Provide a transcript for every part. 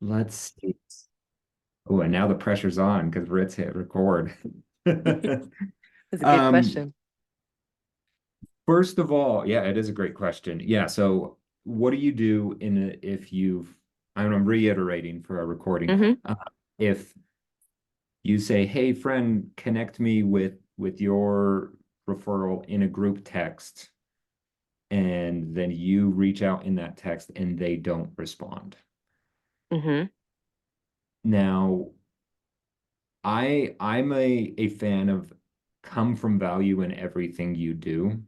Let's see. Oh, and now the pressure's on because Ritz hit record. That's a good Um, question. First of all, yeah, it is a great question. Yeah, so what do you do if I'm reiterating for a recording. Hmm. Uh, if you say, "Hey, friend, connect me with your referral in a group text," and then you reach out in that text and they don't respond. Hmm. Now, I'm a fan of come from value in everything you do.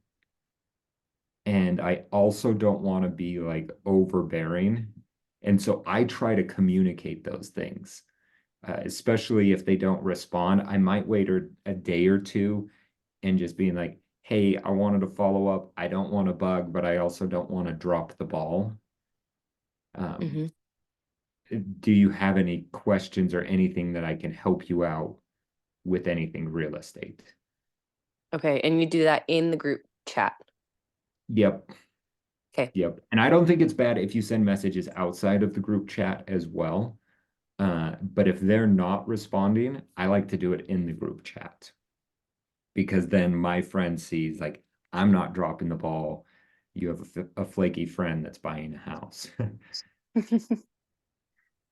And I also don't want to be like overbearing. And so I try to communicate those things, especially if they don't respond. I might wait a day or two and just being like, hey, I wanted to follow up. I don't want to bug, but I also don't want to drop the ball. Um, Hmm. do you have any questions or anything that I can help you out with anything real estate? Okay, and you do that in the group chat. Yep. Okay. Yep. And I don't think it's bad if you send messages outside of the group chat as well. But if they're not responding, I like to do it in the group chat because then my friend sees like I'm not dropping the ball. You have a flaky friend that's buying a house.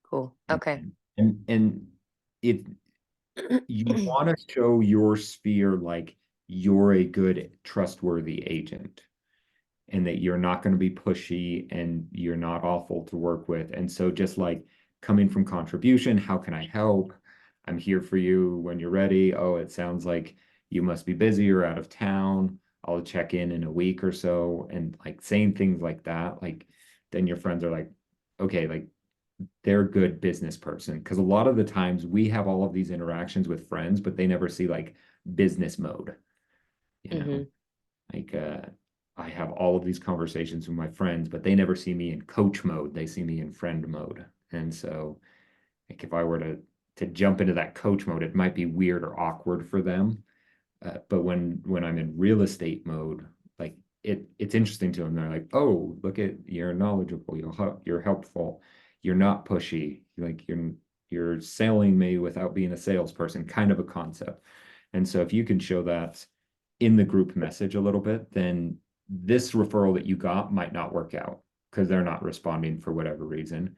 Cool. And Okay. and if you want to show your sphere like you're a good, trustworthy agent and that you're not going to be pushy and you're not awful to work with. And so just like coming from contribution, how can I help? I'm here for you when you're ready. Oh, it sounds like you must be busy or out of town. I'll check in a week or so and like saying things like that, like then your friends are like, okay, like they're a good business person. Because a lot of the times we have all of these interactions with friends, but they never see like business mode, you know? Hmm. Like I have all of these conversations with my friends, but they never see me in coach mode. They see me in friend mode. And so like if I were to jump into that coach mode, it might be weird or awkward for them. But when I'm in real estate mode, like it's interesting to them. They're like, "Oh, look at you're knowledgeable. You're helpful. You're not pushy. Like you're selling me without being a salesperson," kind of a concept. And so if you can show that in the group message a little bit, then this referral that you got might not work out because they're not responding for whatever reason.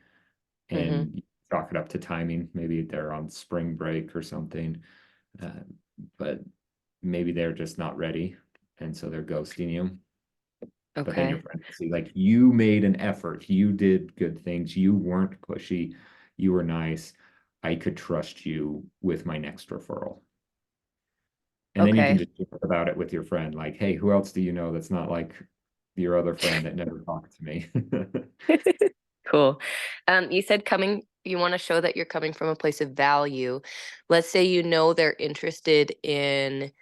Hmm. And you chalk it up to timing. Maybe they're on spring break or something. Uh, but maybe they're just not ready. And so they're ghosting you. But then your Okay. friend will see, like, you made an effort. You did good things. You weren't pushy. You were nice. I could trust you with my next referral. And then you can Okay. just joke about it with your friend, like, hey, who else do you know that's not like your other friend that never talked to me? Cool. You said you want to show that you're coming from a place of value. Let's say you know they're interested in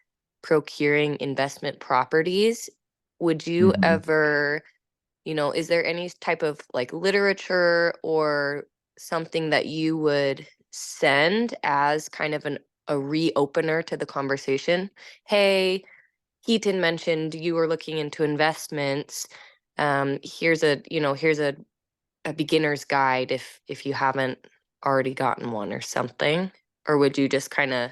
procuring investment properties. Would you Mhm. ever, is there any type of like literature or something that you would send as kind of a reopener to the conversation? Hey, Keaton mentioned you were looking into investments. Here's a beginner's guide if you haven't already gotten one or something. Or would you just kind of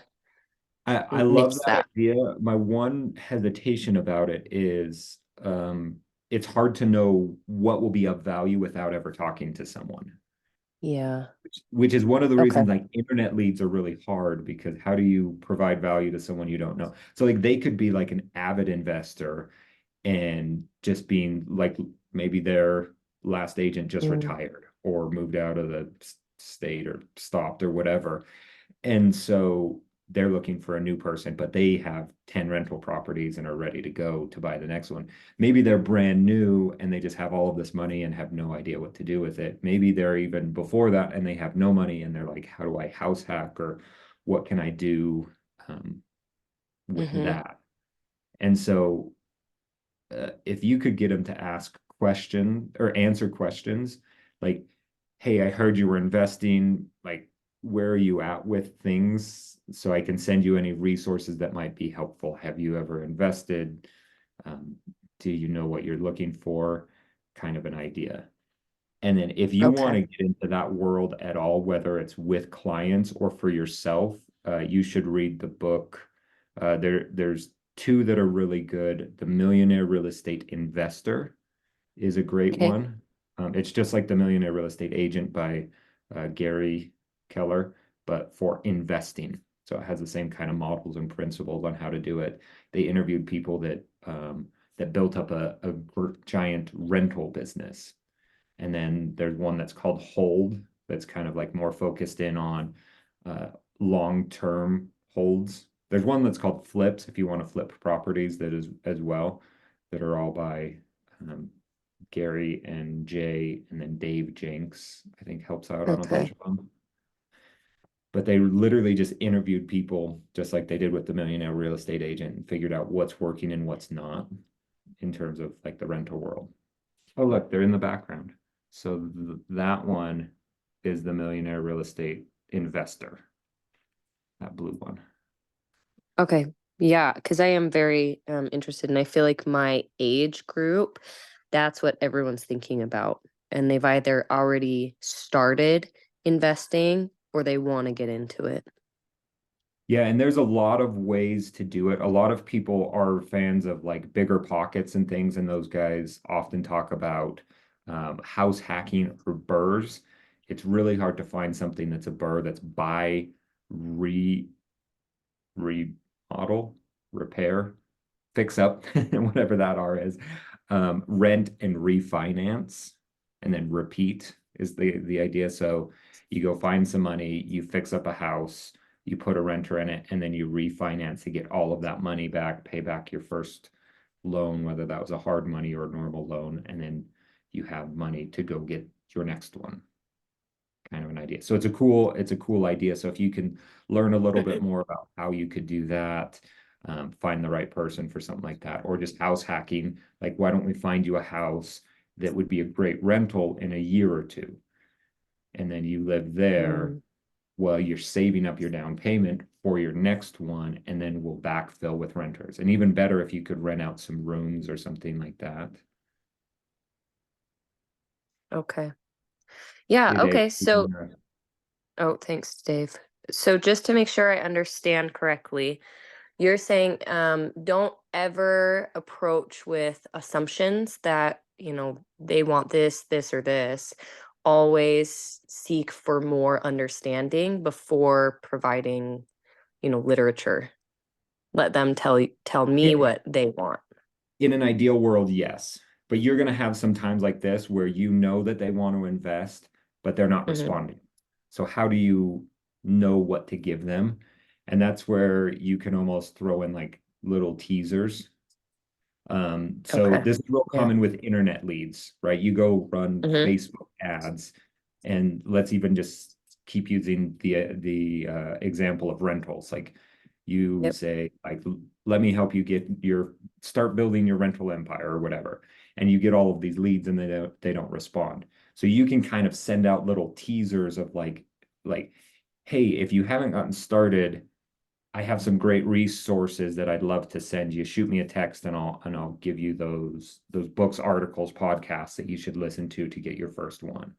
I love nix that that? idea. My one hesitation about it is it's hard to know what will be of value without ever talking to someone. Yeah. Which is one of the Okay. reasons like internet leads are really hard because how do you provide value to someone you don't know? So like they could be like an avid investor and just being like maybe their last agent just Mm. retired or moved out of the state or stopped or whatever. And so they're looking for a new person, but they have 10 rental properties and are ready to go to buy the next one. Maybe they're brand new and they just have all of this money and have no idea what to do with it. Maybe they're even before that and they have no money and they're like, how do I house hack or what can I do with Mm-hmm. that? And so if you could get them to ask question or answer questions like, hey, I heard you were investing, like, where are you at with things so I can send you any resources that might be helpful? Have you ever invested? Um, do you know what you're looking for? Kind of an idea. And then if you want Okay. to get into that world at all, whether it's with clients or for yourself, you should read the book. There's two that are really good. The Millionaire Real Estate Investor is a great Okay. one. It's just like The Millionaire Real Estate Agent by Gary Keller, but for investing. So it has the same kind of models and principles on how to do it. They interviewed people that built up a giant rental business. And then there's one that's called Hold, that's kind of like more focused in on uh, long-term holds. There's one that's called Flips, if you want to flip properties, that is as well, that are all by um, Gary and Jay, and then Dave Jenks, I think, helps out on a bunch Okay. of them. But they literally just interviewed people just like they did with the Millionaire Real Estate Agent and figured out what's working and what's not in terms of like the rental world. Oh, look, they're in the background. So that one is the Millionaire Real Estate Investor, that blue one. Okay. Yeah, because I am very interested, and I feel like my age group, that's what everyone's thinking about. And they've either already started investing or they want to get into it. Yeah, and there's a lot of ways to do it. A lot of people are fans of like bigger pockets and things, and those guys often talk about house hacking or burrs. It's really hard to find something that's a burr that's buy, re remodel, repair, fix up, whatever that R is, rent and refinance, and then repeat is the idea. So you go find some money, you fix up a house, you put a renter in it, and then you refinance to get all of that money back, pay back your first loan, whether that was a hard money or a normal loan, and then you have money to go get your next one, kind of an idea. So it's a cool idea. So if you can learn a little bit more about how you could do that, find the right person for something like that, or just house hacking, like why don't we find you a house that would be a great rental in a year or two, and then you live there Mm, while you're saving up your down payment for your next one, and then we'll backfill with renters. And even better if you could rent out some rooms or something like that. okay. Yeah, Hey Dave, okay. So, oh, thanks, Dave. So just to make sure I understand correctly, you're saying don't ever approach with assumptions that, they want this, this, or this. Always seek for more understanding before providing, literature. Let them tell me yeah, what they want. in an ideal world, yes. But you're going to have some times like this where you know that they want to invest, but they're not Hmm. responding. So how do you know what to give them? And that's where you can almost throw in like little teasers. So Okay. this is real Yeah. common with internet leads, right? You go run Hmm. Facebook ads, and let's even just keep using the example of rentals. Like you Yep. say, like, let me help you get your start building your rental empire or whatever, and you get all of these leads, and they don't respond. So you can kind of send out little teasers of like, hey, if you haven't gotten started, I have some great resources that I'd love to send you. Shoot me a text and I'll give you those books, articles, podcasts that you should listen to get your first one.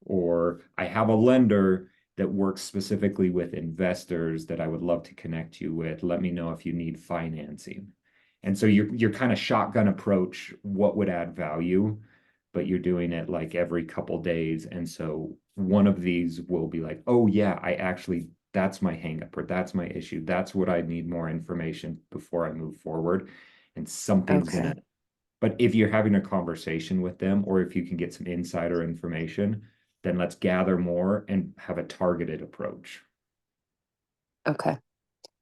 Or I have a lender that works specifically with investors that I would love to connect you with. Let me know if you need financing. And so you're kind of shotgun approach what would add value, but you're doing it like every couple days. And so one of these will be like, oh yeah, I actually that's my hangup or that's my issue. That's what I need more information before I move forward. And something's Okay. gonna, but if you're having a conversation with them or if you can get some insider information, then let's gather more and have a targeted approach. Okay.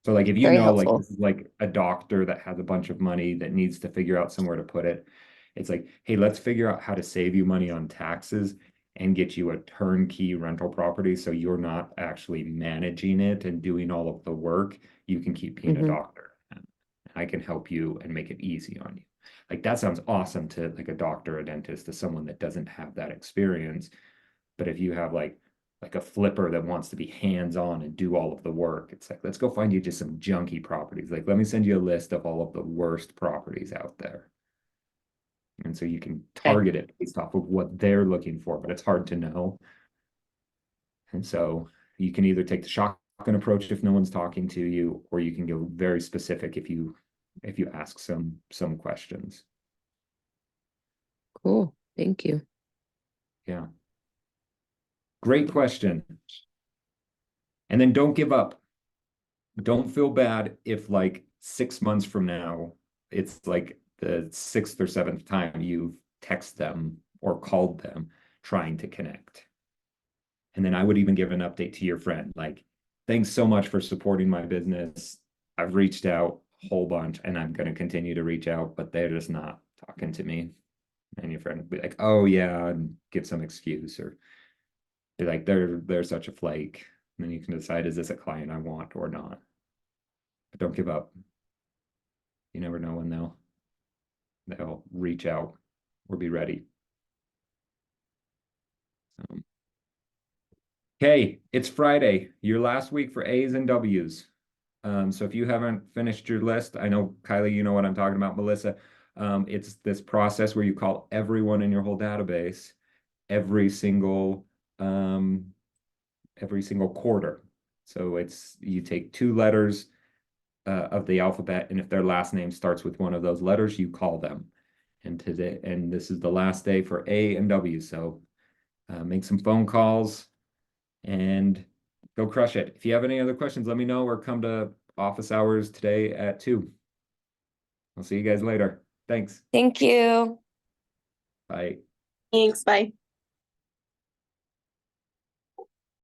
So like if you Very know like helpful. this is like a doctor that has a bunch of money that needs to figure out somewhere to put it, it's like, hey, let's figure out how to save you money on taxes and get you a turnkey rental property so you're not actually managing it and doing all of the work. You can keep being a Hmm. doctor. And I can help you and make it easy on you. Like that sounds awesome to like a doctor, a dentist, to someone that doesn't have that experience. But if you have like a flipper that wants to be hands-on and do all of the work, it's like, let's go find you just some junky properties. Like, let me send you a list of all of the worst properties out there. And so you can Okay. target it based off of what they're looking for, but it's hard to know. And so you can either take the shotgun approach if no one's talking to you, or you can go very specific if you ask some questions. Cool. Thank you. Yeah. Great question. And then don't give up. Don't feel bad if like 6 months from now, it's like the sixth or seventh time you've texted them or called them trying to connect. And then I would even give an update to your friend, like, thanks so much for supporting my business. I've reached out a whole bunch and I'm going to continue to reach out, but they're just not talking to me. And your friend would be like, oh yeah, and give some excuse or be like, they're such a flake. And then you can decide, is this a client I want or not? But don't give up. You never know when they'll reach out or be ready. So, okay, it's Friday, your last week for A's and W's. So if you haven't finished your list, I know Kylie, you know what I'm talking about, Melissa. It's this process where you call everyone in your whole database every single um, every single quarter. So it's you take two letters of the alphabet, and if their last name starts with one of those letters, you call them. And this is the last day for A and W. So make some phone calls and go crush it. If you have any other questions, let me know or come to office hours today at 2. I'll see you guys later. Thanks. Thank you. Bye. Thanks. Bye.